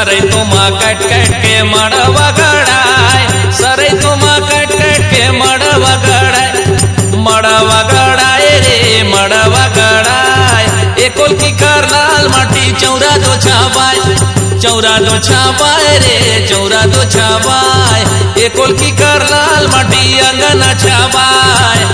सराई तुमा कट कट के मड़वा गड़ाय सराई तुमा कट कट के मड़वा गड़ाय रे मड़वा गड़ाय एकोल की कर लाल माटी चौरा दो छाबाय रे चौरा दो छाबाय एकोल की कर लाल माटी अंगना छाबाय